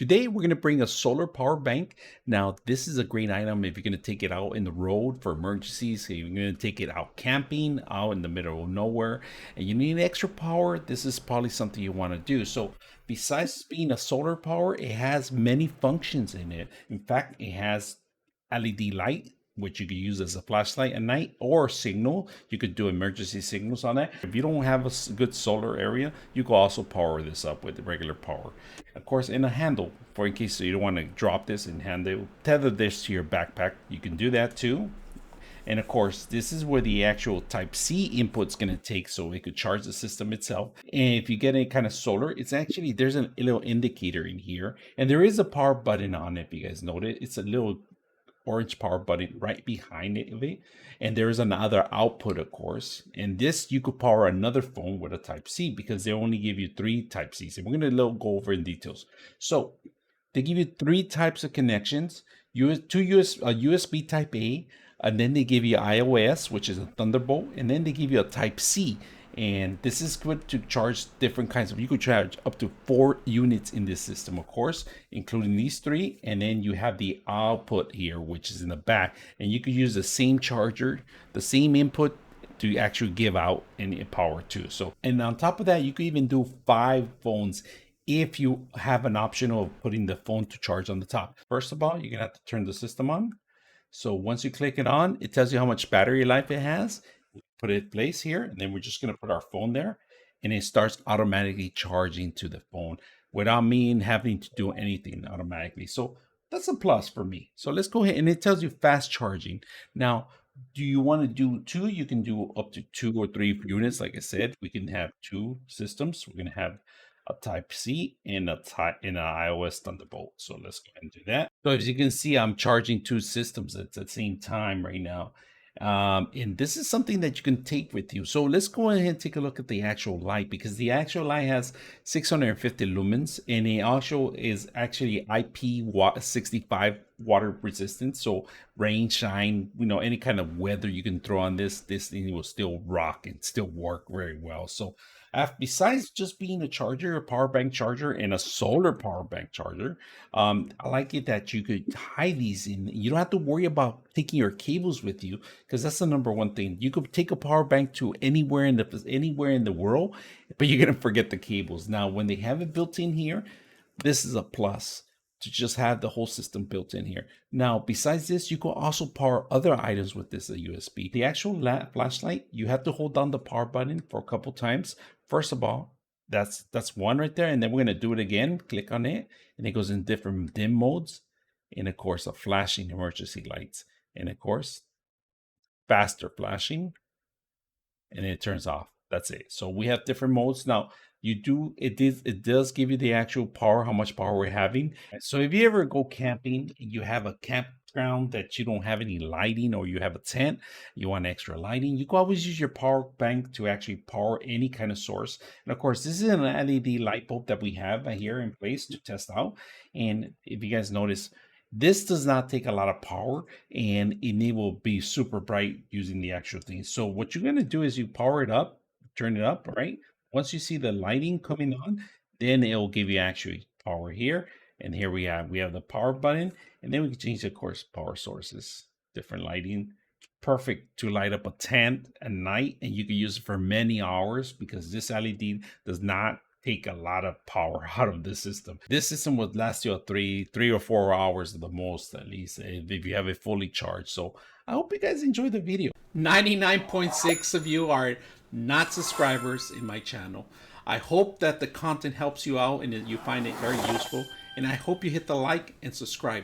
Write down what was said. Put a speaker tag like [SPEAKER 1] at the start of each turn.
[SPEAKER 1] Today, we're going to bring a solar power bank. Now, this is a great item if you're going to take it out in the road for emergencies. So you're going to take it out camping, out in the middle of nowhere, and you need extra power. This is probably something you want to do. So besides being a solar power, it has many functions in it. In fact, it has LED light, which you could use as a flashlight at night, or signal. You could do emergency signals on that. If you don't have a good solar area, you can also power this up with regular power. Of course, in a handle, for in case you don't want to drop this and tether this to your backpack, you can do that too. And of course, this is where the actual type C input is going to take, so it could charge the system itself. And if you get any kind of solar, it's actually, there's a little indicator in here, and there is a power button on it. If you guys notice, it's a little orange power button right behind it, and there is another output, of course. And this, you could power another phone with a type C, because they only give you 3 type C's, and we're going to go over in details. So they give you 3 types of connections: USB type A, and then they give you iOS, which is a Thunderbolt, and then they give you a type C. And this is good to charge different kinds of, you could charge up to 4 units in this system, of course, including these 3. And then you have the output here, which is in the back, and you could use the same charger, the same input, to actually give out any power too. So, and on top of that, you could even do 5 phones if you have an option of putting the phone to charge on the top. First of all, you're gonna have to turn the system on. So once you click it on, it tells you how much battery life it has. Put it in place here, and then we're just going to put our phone there, and it starts automatically charging to the phone without me having to do anything automatically. So that's a plus for me. So let's go ahead, and it tells you fast charging. Now, do you want to do 2? You can do up to 2 or 3 units. Like I said, we can have 2 systems. We're going to have a type C and an iOS Thunderbolt. So let's go ahead and do that. So as you can see, I'm charging 2 systems at the same time right now. And this is something that you can take with you. So let's go ahead and take a look at the actual light, because the actual light has 650 lumens, and it also is actually IP65 water resistant. So rain, shine, any kind of weather you can throw on this thing will still rock and still work very well. So besides just being a charger, a power bank charger, and a solar power bank charger, I like it that you could hide these in. You don't have to worry about taking your cables with you, because that's the number one thing. You could take a power bank to anywhere in the world, but you're gonna forget the cables. Now, when they have it built in here, this is a plus, to just have the whole system built in here. Now, besides this, you can also power other items with this USB. The actual flashlight, you have to hold down the power button for a couple times. First of all, that's one right there, and then we're gonna do it again. Click on it, and it goes in different dim modes, and of course, a flashing emergency lights, and of course, faster flashing, and then it turns off. That's it. So we have different modes now. It does give you the actual power, how much power we're having. So if you ever go camping, you have a campground that you don't have any lighting, or you have a tent, you want extra lighting, you can always use your power bank to actually power any kind of source. And of course, this is an LED light bulb that we have here in place to test out. And if you guys notice, this does not take a lot of power, and it will be super bright using the actual thing. So what you're going to do is you power it up, turn it up, right? Once you see the lighting coming on, then it will give you actually power here. And here we have the power button, and then we can change, of course, power sources, different lighting. Perfect to light up a tent at night, and you can use it for many hours, because this LED does not take a lot of power out of the system. This system would last you 3 or 4 hours at the most, at least, if you have it fully charged. So I hope you guys enjoyed the video. 99.6 of you are not subscribers in my channel. I hope that the content helps you out and that you find it very useful, and I hope you hit the like and subscribe.